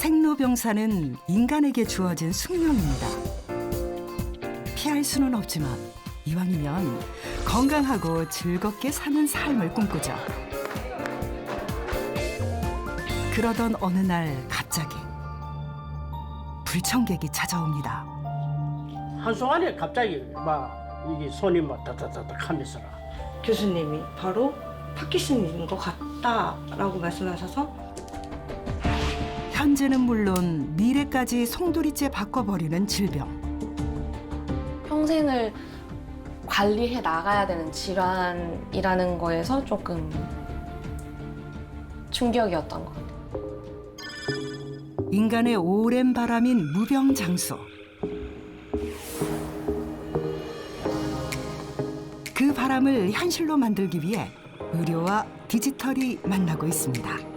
생로병사는 인간에게 주어진 숙명입니다. 피할 수는 없지만 이왕이면 건강하고 즐겁게 사는 삶을 꿈꾸죠. 그러던 어느 날 갑자기 불청객이 찾아옵니다. 한순간에 갑자기 막 이게 손이 막 다다다닥 하면서 교수님이 바로 파킨슨인 것 같다라고 말씀하셔서 현재는 물론 미래까지 송두리째 바꿔버리는 질병. 평생을 관리해 나가야 되는 질환이라는 거에서 조금 충격이었던 것 같아요. 인간의 오랜 바람인 무병장수. 그 바람을 현실로 만들기 위해 의료와 디지털이 만나고 있습니다.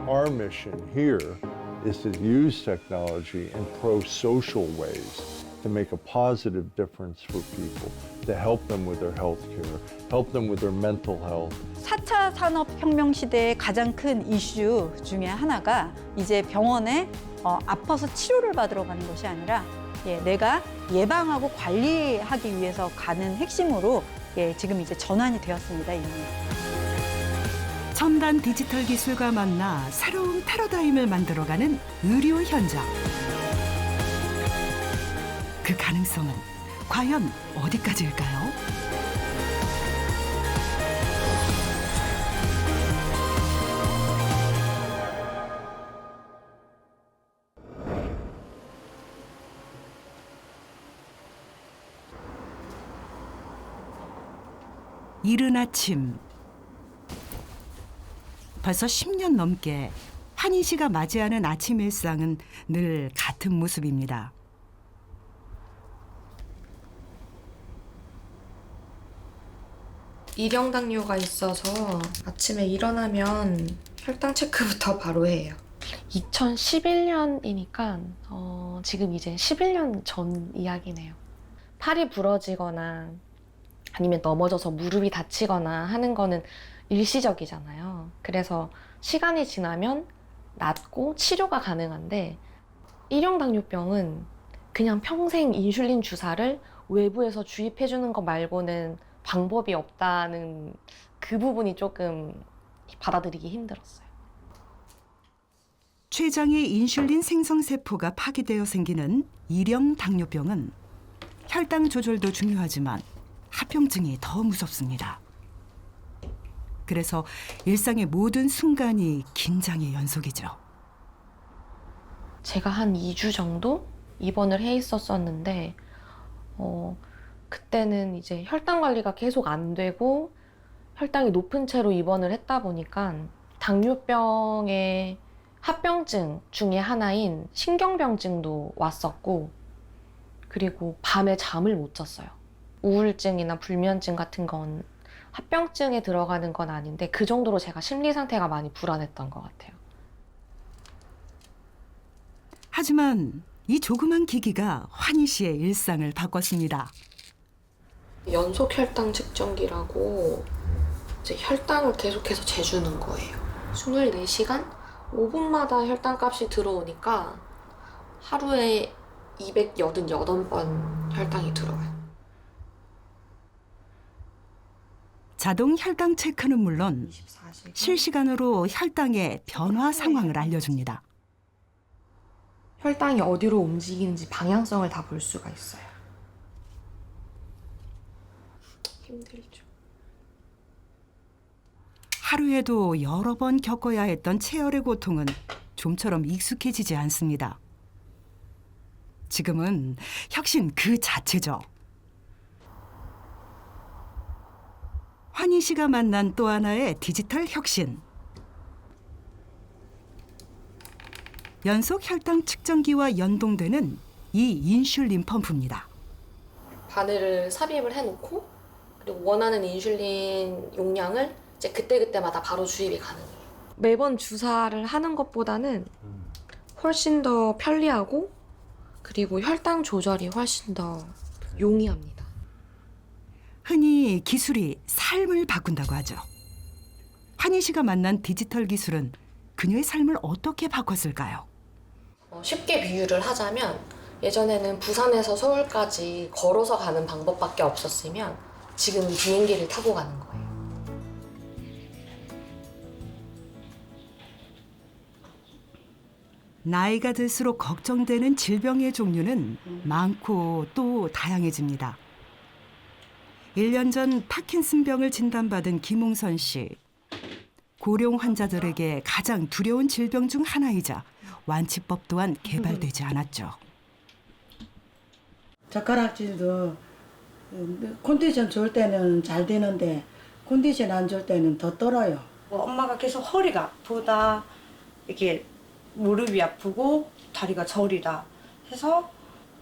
Our mission here is to use technology in pro-social ways to make a positive difference for people, to help them with their health care, help them with their mental health. 4차 산업혁명 시대의 가장 큰 이슈 중에 하나가 이제 병원에 아파서 치료를 받으러 가는 것이 아니라 내가 예방하고 관리하기 위해서 가는 핵심으로 지금 이제 전환이 되었습니다, 이미. 첨단 디지털 기술과 만나 새로운 패러다임을 만들어가는 의료 현장. 그 가능성은 과연 어디까지일까요? 이른 아침. 벌써 10년 넘게 한희 씨가 맞이하는 아침 일상은 늘 같은 모습입니다. 일형 당뇨가 있어서 아침에 일어나면 혈당 체크부터 바로 해요. 2011년이니까 지금 이제 11년 전 이야기네요. 팔이 부러지거나 아니면 넘어져서 무릎이 다치거나 하는 거는 일시적이잖아요. 그래서 시간이 지나면 낫고 치료가 가능한데 일형 당뇨병은 그냥 평생 인슐린 주사를 외부에서 주입해주는 것 말고는 방법이 없다는 그 부분이 조금 받아들이기 힘들었어요. 췌장의 인슐린 생성세포가 파괴되어 생기는 일형 당뇨병은 혈당 조절도 중요하지만 합병증이 더 무섭습니다. 그래서 일상의 모든 순간이 긴장의 연속이죠. 제가 한 2주 정도 입원을 해 있었었는데 그때는 이제 혈당 관리가 계속 안 되고 혈당이 높은 채로 입원을 했다 보니까 당뇨병의 합병증 중에 하나인 신경병증도 왔었고 그리고 밤에 잠을 못 잤어요. 우울증이나 불면증 같은 건 합병증에 들어가는 건 아닌데 그 정도로 제가 심리 상태가 많이 불안했던 것 같아요. 하지만 이 조그만 기기가 환희 씨의 일상을 바꿨습니다. 연속 혈당 측정기라고 이제 혈당을 계속해서 재주는 거예요. 24시간 5분마다 혈당 값이 들어오니까 하루에 288번 혈당이 들어와요. 자동 혈당 체크는 물론 24시간. 실시간으로 혈당의 변화 상황을 알려줍니다. 혈당이 어디로 움직이는지 방향성을 다 볼 수가 있어요. 힘들죠. 하루에도 여러 번 겪어야 했던 체열의 고통은 좀처럼 익숙해지지 않습니다. 지금은 혁신 그 자체죠. 환희 씨가 만난 또 하나의 디지털 혁신. 연속 혈당 측정기와 연동되는 이 인슐린 펌프입니다. 바늘을 삽입을 해놓고 그리고 원하는 인슐린 용량을 이제 그때그때마다 바로 주입이 가능해요. 매번 주사를 하는 것보다는 훨씬 더 편리하고 그리고 혈당 조절이 훨씬 더 용이합니다. 흔히 기술이 삶을 바꾼다고 하죠. 환희 씨가 만난 디지털 기술은 그녀의 삶을 어떻게 바꿨을까요? 쉽게 비유를 하자면 예전에는 부산에서 서울까지 걸어서 가는 방법밖에 없었으면 지금은 비행기를 타고 가는 거예요. 나이가 들수록 걱정되는 질병의 종류는 많고 또 다양해집니다. 1년 전 파킨슨병을 진단받은 김홍선 씨. 고령 환자들에게 가장 두려운 질병 중 하나이자 완치법 또한 개발되지 않았죠. 젓가락질도 컨디션 좋을 때는 잘 되는데 컨디션 안 좋을 때는 더 떨어요. 엄마가 계속 허리가 아프다, 이렇게 무릎이 아프고 다리가 저리다 해서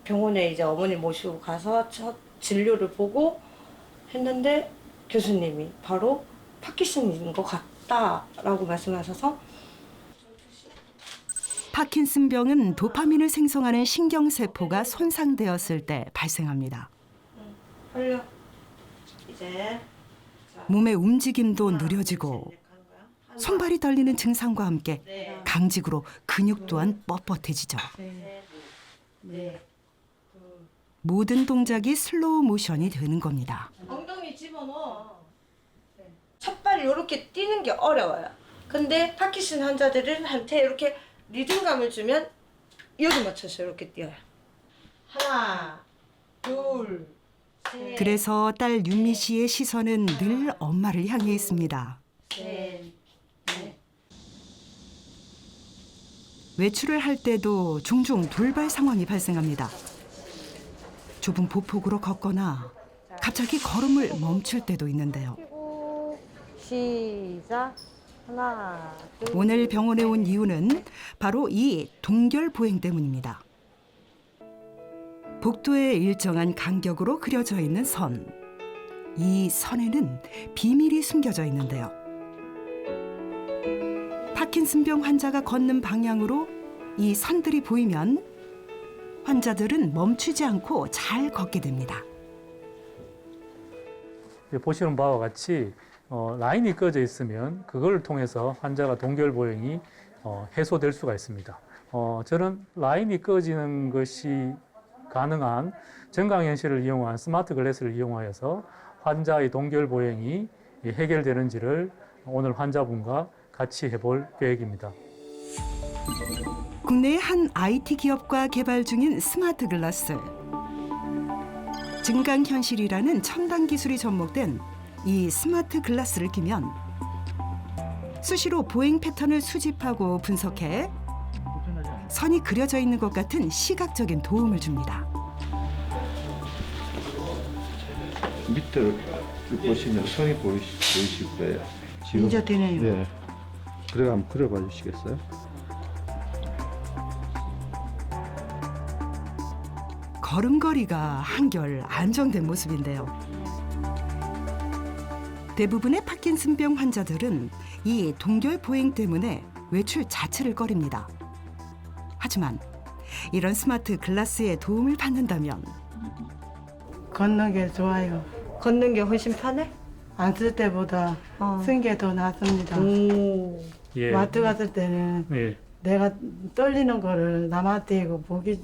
병원에 이제 어머니 모시고 가서 첫 진료를 보고 했는데 교수님이 바로 파킨슨인 것 같다라고 말씀하셔서 파킨슨병은 도파민을 생성하는 신경세포가 손상되었을 때 발생합니다. 빨려 이제 몸의 움직임도 느려지고 손발이 떨리는 증상과 함께 강직으로 근육 또한 뻣뻣해지죠. 모든 동작이 슬로우 모션이 되는 겁니다. 엉덩이 집어넣어. 첫발이 이렇게 뛰는 게 어려워요. 근데 파킨슨 환자들한테 이렇게 리듬감을 주면 여기 맞춰서 이렇게 뛰어요. 하나, 둘, 셋, 그래서 딸 윤미 씨의 시선은 늘 엄마를 향해 있습니다. 셋, 넷. 외출을 할 때도 종종 돌발 상황이 발생합니다. 좁은 보폭으로 걷거나 갑자기 걸음을 멈출 때도 있는데요. 시작. 하나, 둘. 오늘 병원에 온 이유는 바로 이 동결 보행 때문입니다. 복도에 일정한 간격으로 그려져 있는 선. 이 선에는 비밀이 숨겨져 있는데요. 파킨슨병 환자가 걷는 방향으로 이 선들이 보이면 환자들은 멈추지 않고 잘 걷게 됩니다. 보시는 바와 같이 라인이 꺼져 있으면 그걸 통해서 환자가 동결 보행이 해소될 수가 있습니다. 저는 라인이 꺼지는 것이 가능한 정강현실을 이용한 스마트 글래스를 이용하여서 환자의 동결 보행이 해결되는지를 오늘 환자분과 같이 해볼 계획입니다. 국내의 한 IT 기업과 개발 중인 스마트 글라스. 증강현실이라는 첨단 기술이 접목된 이 스마트 글라스를 끼면 수시로 보행 패턴을 수집하고 분석해 선이 그려져 있는 것 같은 시각적인 도움을 줍니다. 밑에 보시면 선이 보이실 거예요. 지금. 이제 되네요. 네. 그래 한번 그려봐 주시겠어요? 걸음걸이가 한결 안정된 모습인데요. 대부분의 파킨슨병 환자들은 이 동결 보행 때문에 외출 자체를 꺼립니다. 하지만 이런 스마트 글라스의 도움을 받는다면 걷는 게 좋아요. 걷는 게 훨씬 편해? 안 쓸 때보다 쓴 게 더 낫습니다. 오. 예. 마트 갔을 때는 예. 내가 떨리는 거를 남한테 이거 보기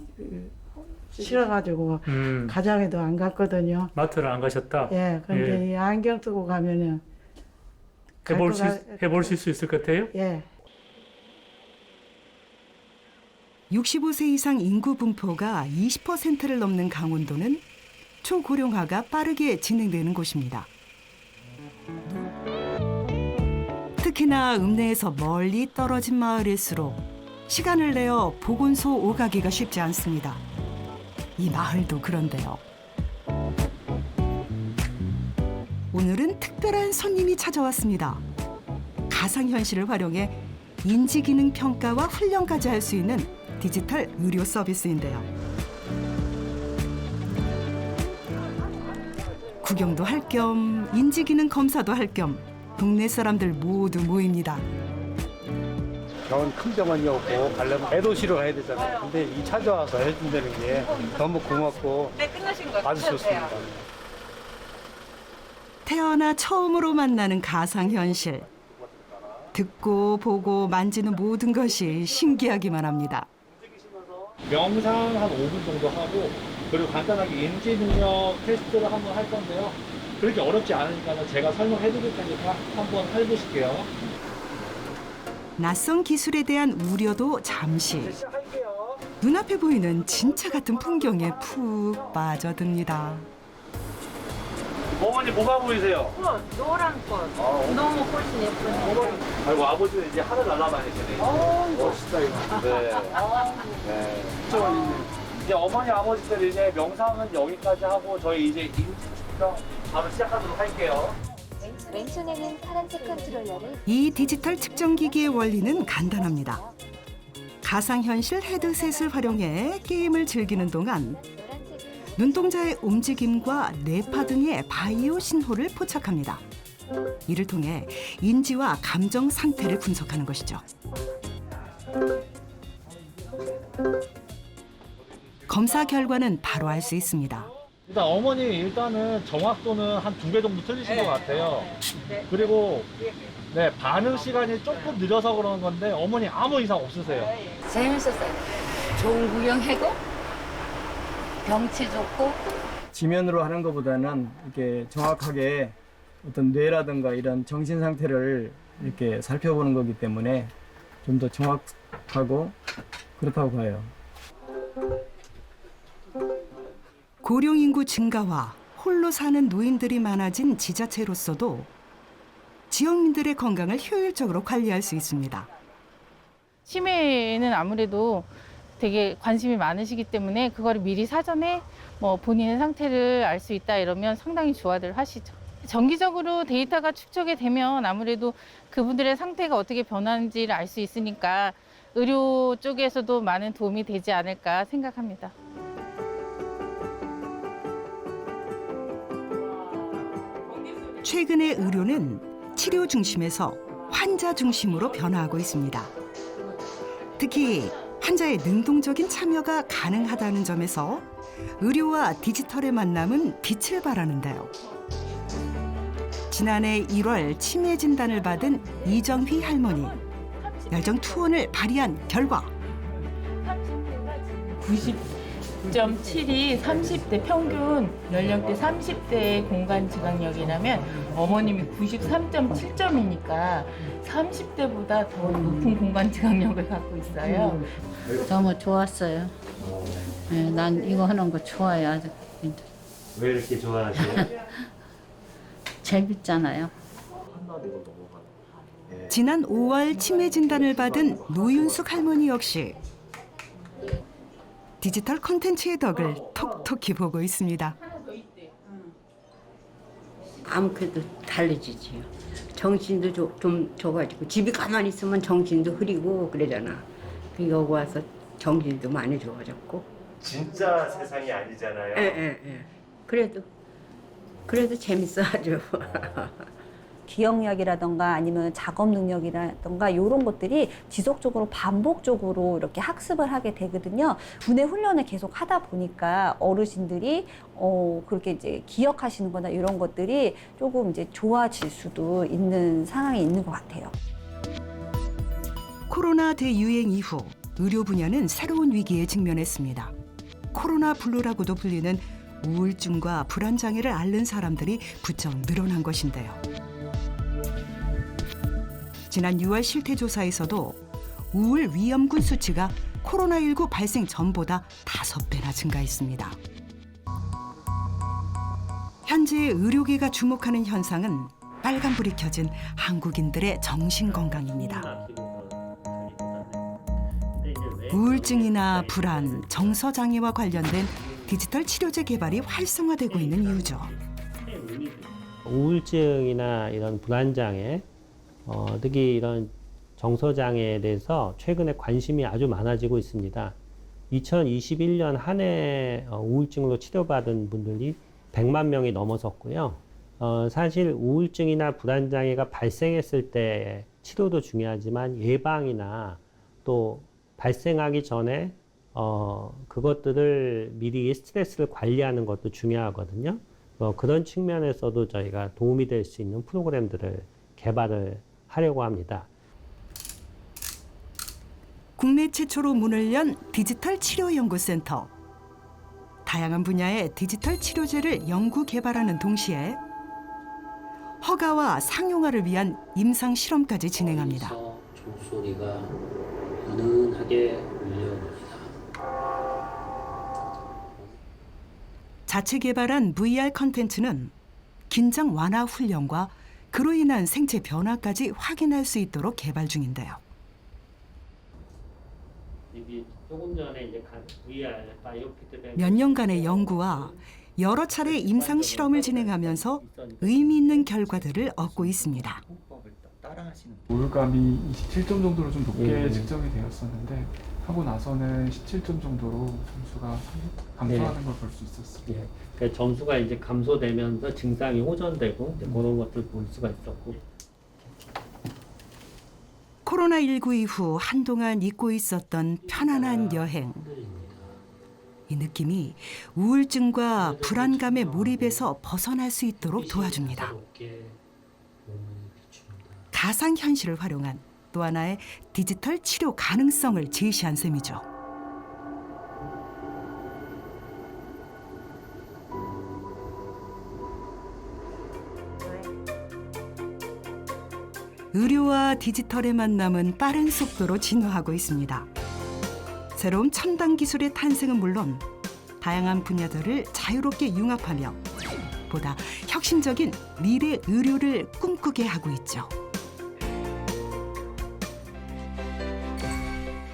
싫어가지고 가정에도 안 갔거든요. 마트를 안 가셨다? 예, 근데 이 안경 쓰고 가면은 해보실 수 있을 것 같아요? 예. 65세 이상 인구 분포가 20%를 넘는 강원도는 초고령화가 빠르게 진행되는 곳입니다. 특히나 읍내에서 멀리 떨어진 마을일수록 시간을 내어 보건소 오가기가 쉽지 않습니다. 이 마을도 그런데요. 오늘은 특별한 손님이 찾아왔습니다. 가상현실을 활용해 인지기능 평가와 훈련까지 할 수 있는 디지털 의료 서비스인데요. 구경도 할 겸 인지기능 검사도 할 겸 동네 사람들 모두 모입니다. 병원 큰 병원이 없고 가려면 대도시로 가야 되잖아요. 근데 이 찾아와서 해준다는 게 너무 고맙고 아주 좋습니다. 태어나 처음으로 만나는 가상현실. 듣고 보고 만지는 모든 것이 신기하기만 합니다. 명상 한 5분 정도 하고 그리고 간단하게 인지 능력 테스트를 한번 할 건데요. 그렇게 어렵지 않으니까 제가 설명해 드릴 테니까 한번 해보실게요. 낯선 기술에 대한 우려도 잠시. 눈앞에 보이는 진짜 같은 풍경에 푹 빠져듭니다. 어머니 뭐가 보이세요? 노란 꽃. 너무 꽃이 예쁘네. 아이고 아버지는 이제 하늘 날아다니시네. 멋있다 이거. 네. 네. 이제 어머니 아버지들 이제 명상은 여기까지 하고 저희 이제 인지 측정 바로 시작하도록 할게요. 왼손에는 파란색 컨트롤러를 이 디지털 측정 기기의 원리는 간단합니다. 가상현실 헤드셋을 활용해 게임을 즐기는 동안 눈동자의 움직임과 뇌파 등의 바이오 신호를 포착합니다. 이를 통해 인지와 감정 상태를 분석하는 것이죠. 검사 결과는 바로 알 수 있습니다. 일단 어머니 일단은 정확도는 한 2배 정도 틀리신 것 같아요. 그리고 네, 반응 시간이 조금 늦어서 그러는 건데 어머니 아무 이상 없으세요. 재밌었어요. 좋은 구경하고 경치 좋고. 지면으로 하는 것보다는 이렇게 정확하게 어떤 뇌라든가 이런 정신 상태를 이렇게 살펴보는 거기 때문에 좀 더 정확하고 그렇다고 봐요. 고령 인구 증가와 홀로 사는 노인들이 많아진 지자체로서도 지역민들의 건강을 효율적으로 관리할 수 있습니다. 치매는 아무래도 되게 관심이 많으시기 때문에 그거를 미리 사전에 뭐 본인의 상태를 알 수 있다 이러면 상당히 좋아들 하시죠. 정기적으로 데이터가 축적이 되면 아무래도 그분들의 상태가 어떻게 변하는지를 알 수 있으니까 의료 쪽에서도 많은 도움이 되지 않을까 생각합니다. 최근의 의료는 치료 중심에서 환자 중심으로 변화하고 있습니다. 특히 환자의 능동적인 참여가 가능하다는 점에서 의료와 디지털의 만남은 빛을 발하는데요. 지난해 1월 치매 진단을 받은 이정휘 할머니. 열정 투혼을 발휘한 결과 90.7이 30대 평균 연령대 30대의 공간 지각력이라면 어머님이 93.7점이니까 30대보다 더 높은 공간 지각력을 갖고 있어요. 너무 좋았어요. 네, 난 이거 하는 거 좋아요. 아주. 왜 이렇게 좋아하세요? 재밌잖아요. 지난 5월 치매 진단을 받은 노윤숙 할머니 역시 디지털 콘텐츠의 덕을 톡톡히 보고 있습니다. 아무래도 달라지지요. 정신도 좀 좋아지고 집에 가만히 있으면 정신도 흐리고 그러잖아. 여기 와서 정신도 많이 좋아졌고. 진짜 세상이 아니잖아요. 예. 그래도 재밌어 아주. 기억력이라던가 아니면 작업 능력이라던가 이런 것들이 지속적으로 반복적으로 이렇게 학습을 하게 되거든요. 두뇌 훈련을 계속 하다 보니까 어르신들이 그렇게 이제 기억하시는 거나 이런 것들이 조금 이제 좋아질 수도 있는 상황이 있는 것 같아요. 코로나 대유행 이후 의료 분야는 새로운 위기에 직면했습니다. 코로나 블루라고도 불리는 우울증과 불안 장애를 앓는 사람들이 부쩍 늘어난 것인데요. 지난 6월 실태조사에서도 우울 위험군 수치가 코로나19 발생 전보다 5배나 증가했습니다. 현재 의료계가 주목하는 현상은 빨간불이 켜진 한국인들의 정신건강입니다. 우울증이나 불안, 정서장애와 관련된 디지털 치료제 개발이 활성화되고 있는 이유죠. 우울증이나 이런 불안장애, 특히 이런 정서장애에 대해서 최근에 관심이 아주 많아지고 있습니다. 2021년 한 해 우울증으로 치료받은 분들이 100만 명이 넘어섰고요. 사실 우울증이나 불안장애가 발생했을 때 치료도 중요하지만 예방이나 또 발생하기 전에 그것들을 미리 스트레스를 관리하는 것도 중요하거든요. 그런 측면에서도 저희가 도움이 될 수 있는 프로그램들을 개발을 하려고 합니다. 국내 최초로 문을 연 디지털 치료 연구센터. 다양한 분야의 디지털 치료제를 연구 개발하는 동시에 허가와 상용화를 위한 임상 실험까지 진행합니다. 종소리가 은은하게 울려옵니다. 자체 개발한 VR 컨텐츠는 긴장 완화 훈련과 그로 인한 생체 변화까지 확인할 수 있도록 개발 중인데요. 여기 조금 전에 이제 VR 바이오 피드백 몇 년간의 연구와 여러 차례 임상 실험을 진행하면서 의미 있는 결과들을 얻고 있습니다. 우울감이 27점 정도로 좀 높게 측정이 되었었는데 하고 나서는 17점 정도로 점수가 감소하는 걸 볼 수 있었습니다. 그 점수가 이제 감소되면서 증상이 호전되고 이제 그런 것들 볼 수가 있었고. 코로나19 이후 한동안 잊고 있었던 편안한 여행. 이 느낌이 우울증과 불안감에 몰입해서 벗어날 수 있도록 도와줍니다. 가상현실을 활용한 또 하나의 디지털 치료 가능성을 제시한 셈이죠. 의료와 디지털의 만남은 빠른 속도로 진화하고 있습니다. 새로운 첨단 기술의 탄생은 물론 다양한 분야들을 자유롭게 융합하며 보다 혁신적인 미래 의료를 꿈꾸게 하고 있죠.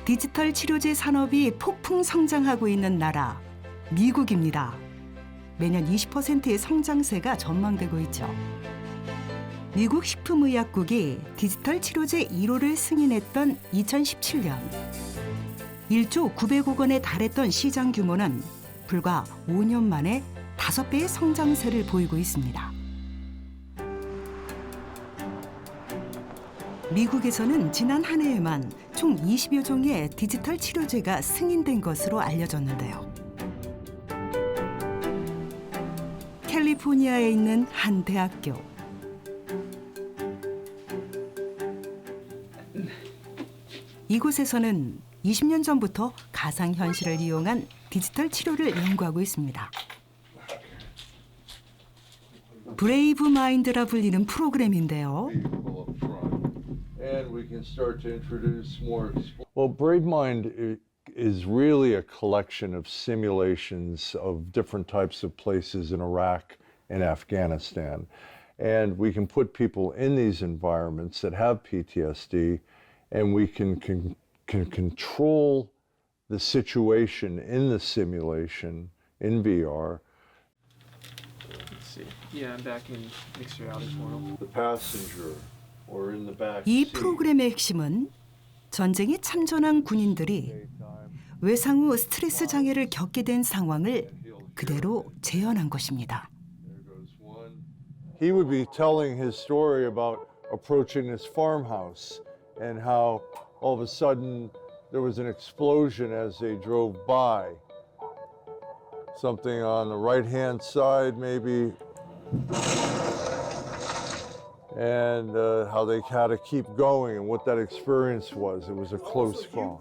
디지털 치료제 산업이 폭풍 성장하고 있는 나라, 미국입니다. 매년 20%의 성장세가 전망되고 있죠. 미국 식품의약국이 디지털 치료제 1호를 승인했던 2017년 1조 900억 원에 달했던 시장 규모는 불과 5년 만에 5배의 성장세를 보이고 있습니다. 미국에서는 지난 한 해에만 총 20여 종의 디지털 치료제가 승인된 것으로 알려졌는데요. 캘리포니아에 있는 한 대학교. 이곳에서는 20년 전부터 가상현실을 이용한 디지털 치료를 연구하고 있습니다. 브레이브 마인드라 불리는 프로그램인데요. And we can start to introduce more. Well, BraveMind is really a collection of simulations of different types of places in Iraq and Afghanistan. And we can put people in these environments that have PTSD, and we can control the situation in the simulation in VR. Let's see. Yeah, I'm back in mixed reality world. The passenger. 이 프로그램의 핵심은 전쟁에 참전한 군인들이 외상 후 스트레스 장애를 겪게 된 상황을 그대로 재현한 것입니다. He would be telling his story about approaching this farmhouse and how all of a sudden there was an explosion as they drove by. Something on the right-hand side maybe. And how they had to keep going and what that experience was. It was a close call.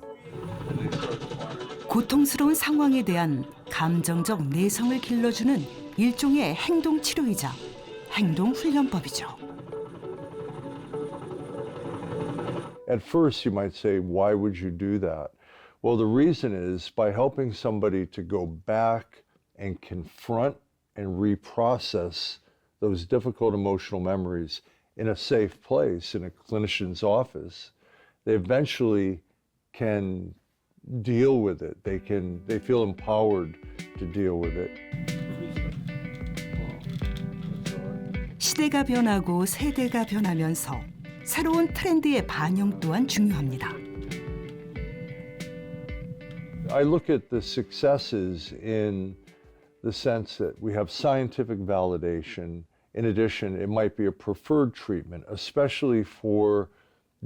고통스러운 상황에 대한 감정적 내성을 길러주는 일종의 행동 치료이자 행동 훈련법이죠. At first you might say, why would you do that? Well, the reason is by helping somebody to go back and confront and reprocess those difficult emotional memories in a safe place, in a clinician's office, they eventually can deal with it. They feel empowered to deal with it. 시대가 변하고 세대가 변하면서 새로운 트렌드의 반영 또한 중요합니다. I look at the successes in the sense that we have scientific validation. In addition, it might be a preferred treatment, especially for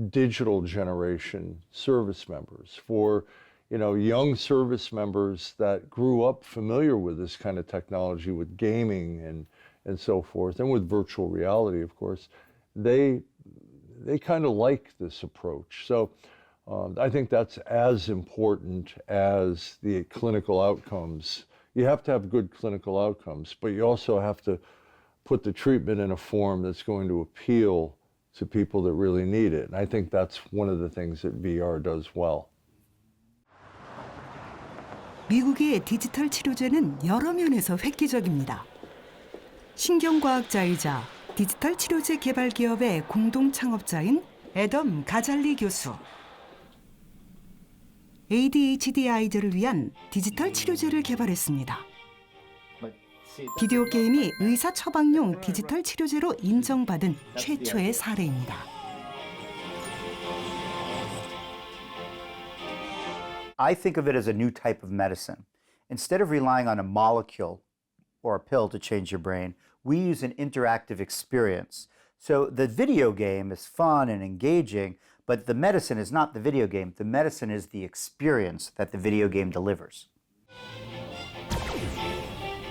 digital generation service members, for young service members that grew up familiar with this kind of technology, with gaming and so forth, and with virtual reality, of course. They kind of like this approach. So I think that's as important as the clinical outcomes. You have to have good clinical outcomes, but you also have to put the treatment in a form that's going to appeal to people that really need it. And I think that's one of the things that VR does well. 미국의 디지털 치료제는 여러 면에서 획기적입니다. 신경과학자이자 디지털 치료제 개발 기업의 공동 창업자인 애덤 가잘리 교수. ADHD 아이들을 위한 디지털 치료제를 개발했습니다. 비디오 게임이 의사 처방용 디지털 치료제로 인정받은 최초의 사례입니다. I think of it as a new type of medicine. Instead of relying on a molecule or a pill to change your brain, we use an interactive experience. So the video game is fun and engaging, but the medicine is not the video game. The medicine is the experience that the video game delivers.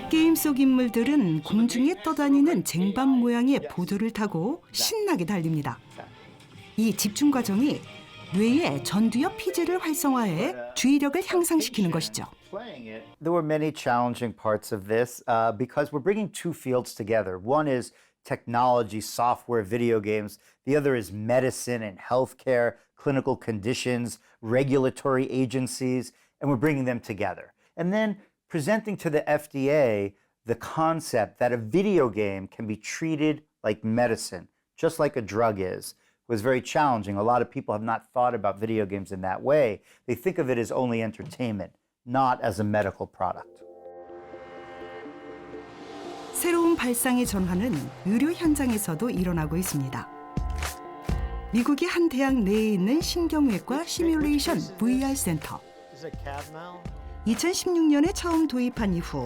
게임 속 인물들은 공중에 떠다니는 쟁반 모양의 보드를 타고 신나게 달립니다. 이 집중 과정이 뇌의 전두엽 피질을 활성화해 주의력을 향상시키는 것이죠. There were many challenging parts of this because we're bringing two fields together. One is technology, software, video games. The other is medicine and healthcare, clinical conditions, regulatory agencies, and we're bringing them together. And then presenting to the FDA the concept that a video game can be treated like medicine, just like a drug is, was very challenging. A lot of people have not thought about video games in that way. They think of it as only entertainment, not as a medical product. 새로운 발상의 전환은 의료 현장에서도 일어나고 있습니다. 미국의 한 대학 내에 있는 신경외과 시뮬레이션 VR 센터. 2016년에 처음 도입한 이후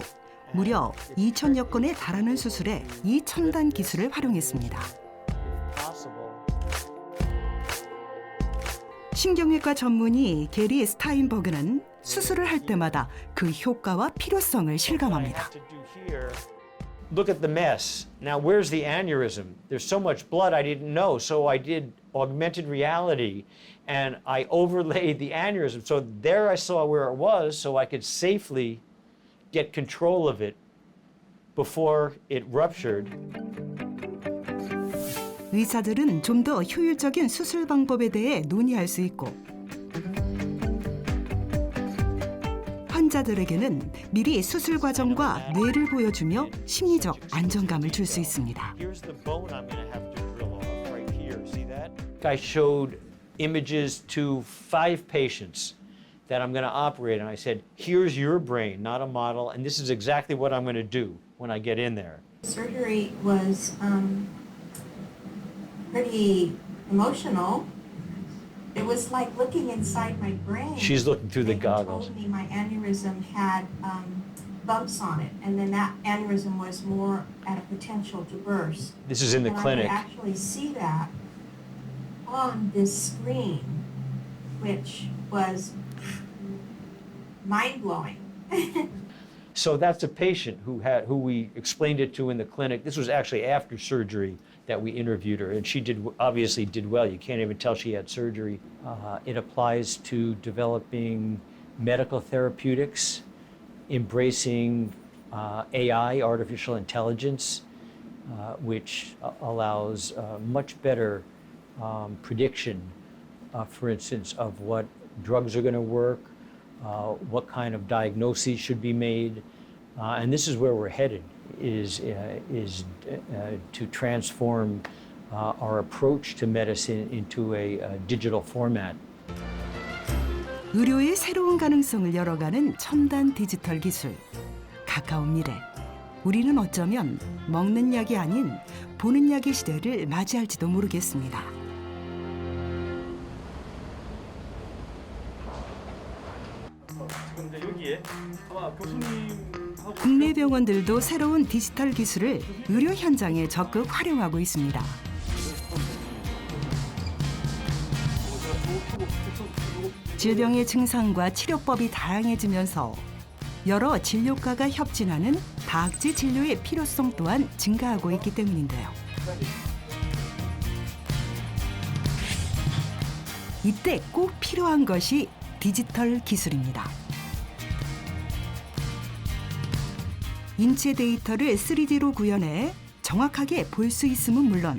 무려 2,000여 건에 달하는 수술에 이 첨단 기술을 활용했습니다. 신경외과 전문의 게리 스타인버그는 수술을 할 때마다 그 효과와 필요성을 실감합니다. Look at the mess. Now, where's the aneurysm? There's so much blood I didn't know, so I did augmented reality and I overlaid the aneurysm. So there I saw where it was, so I could safely get control of it before it ruptured. 의사들은 좀 더 효율적인 수술 방법에 대해 논의할 수 있고 환자들에게는 미리 수술 과정과 뇌를 보여주며 심리적 안정감을 줄 수 있습니다. I showed images to 5 patients that I'm going to operate and I said, here's your brain, not a model, and this is exactly what I'm going to do when I get in there. Surgery was pretty emotional. It was like looking inside my brain. She's looking through the goggles. Told me my aneurysm had bumps on it, and then that aneurysm was more at a potential to burst. This is in the clinic. I could actually see that on this screen, which was mind-blowing. So that's a patient who we explained it to in the clinic. This was actually after surgery that we interviewed her, and she obviously did well. You can't even tell she had surgery. It applies to developing medical therapeutics, embracing AI, artificial intelligence, which allows much better prediction, for instance, of what drugs are going to work, what kind of diagnoses should be made, and this is where we're headed. Is to transform our approach to medicine into a digital format. 의료의 새로운 가능성을 열어가는 첨단 디지털 기술. 가까운 미래, 우리는 어쩌면 먹는 약이 아닌 보는 약의 시대를 맞이할지도 모르겠습니다. 근데 여기에 아마 교수님 국내 병원들도 새로운 디지털 기술을 의료 현장에 적극 활용하고 있습니다. 질병의 증상과 치료법이 다양해지면서 여러 진료과가 협진하는 다학제 진료의 필요성 또한 증가하고 있기 때문인데요. 이때 꼭 필요한 것이 디지털 기술입니다. 인체 데이터를 3D로 구현해 정확하게 볼 수 있음은 물론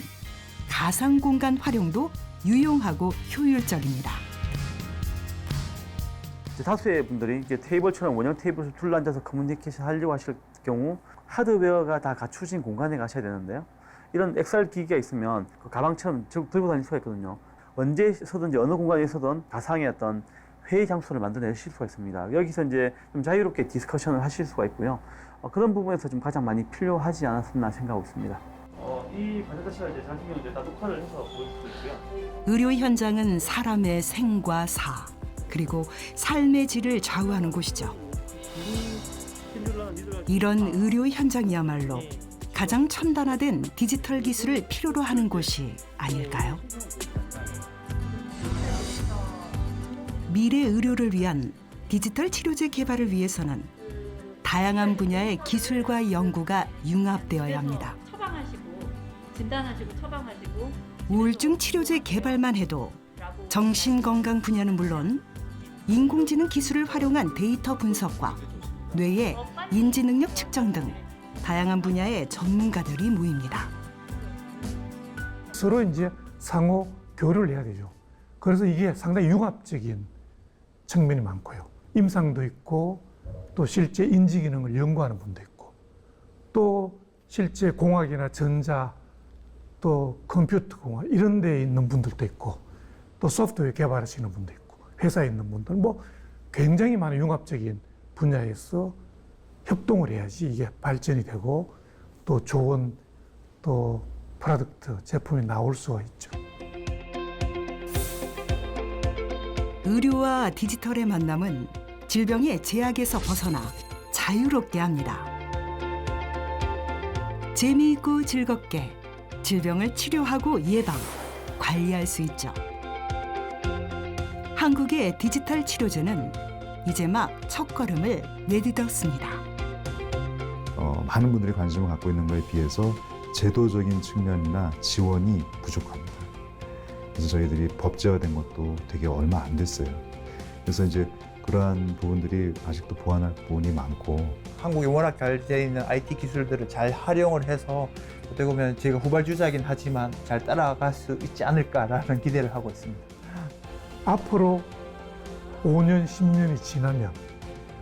가상 공간 활용도 유용하고 효율적입니다. 다수의 분들이 이제 테이블처럼 원형 테이블에서 둘러앉아서 커뮤니케이션 하려고 하실 경우 하드웨어가 다 갖추진 공간에 가셔야 되는데요. 이런 XR 기기가 있으면 그 가방처럼 들고 다닐 수가 있거든요. 언제서든지 어느 공간에서든 가상의 어떤 회의 장소를 만들어내실 수가 있습니다. 여기서 이제 좀 자유롭게 디스커션을 하실 수가 있고요. 그런 부분에서 좀 가장 많이 필요하지 않았나 생각하고 있습니다. 이 관제자체가 이제 장기면 이제 다 녹화를 해서 보일 수도 있고요. 의료 현장은 사람의 생과 사, 그리고 삶의 질을 좌우하는 곳이죠. 이런 의료 현장이야말로 가장 첨단화된 디지털 기술을 필요로 하는 곳이 아닐까요? 미래 의료를 위한 디지털 치료제 개발을 위해서는 다양한 분야의 기술과 연구가 융합되어야 합니다. 처방하시고 진단하시고 처방하시고 우울증 치료제 개발만 해도 정신건강 분야는 물론 인공지능 기술을 활용한 데이터 분석과 뇌의 인지 능력 측정 등 다양한 분야의 전문가들이 모입니다. 서로 이제 상호 교류를 해야 되죠. 그래서 이게 상당히 융합적인 측면이 많고요. 임상도 있고 또 실제 인지 기능을 연구하는 분도 있고 또 실제 공학이나 전자 또 컴퓨터 공학 이런 데에 있는 분들도 있고 또 소프트웨어 개발하시는 분도 있고 회사에 있는 분들 뭐 굉장히 많은 융합적인 분야에서 협동을 해야지 이게 발전이 되고 또 좋은 또 프로덕트 제품이 나올 수가 있죠. 의료와 디지털의 만남은 질병의 제약에서 벗어나 자유롭게 합니다. 재미있고 즐겁게 질병을 치료하고 예방, 관리할 수 있죠. 한국의 디지털 치료제는 이제 막 첫걸음을 내딛었습니다. 많은 분들이 관심을 갖고 있는 것에 비해서 제도적인 측면이나 지원이 부족합니다. 그래서 저희들이 법제화된 것도 되게 얼마 안 됐어요. 그래서 이제 그러한 부분들이 아직도 보완할 부분이 많고 한국이 워낙 잘 되어 있는 IT 기술들을 잘 활용을 해서 어떻게 보면 제가 후발주자이긴 하지만 잘 따라갈 수 있지 않을까라는 기대를 하고 있습니다. 앞으로 5년, 10년이 지나면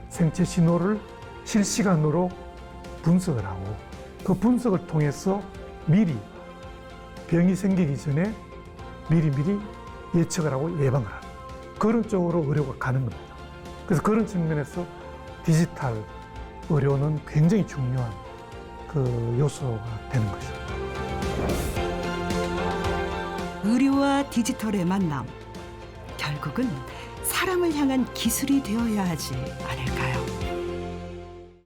생체 신호를 실시간으로 분석을 하고 그 분석을 통해서 미리 병이 생기기 전에 미리미리 예측을 하고 예방을 하는 그런 쪽으로 의료가 가는 겁니다. 그래서 그런 측면에서 디지털 의료는 굉장히 중요한 그 요소가 되는 것이죠. 의료와 디지털의 만남, 결국은 사람을 향한 기술이 되어야 하지 않을까요?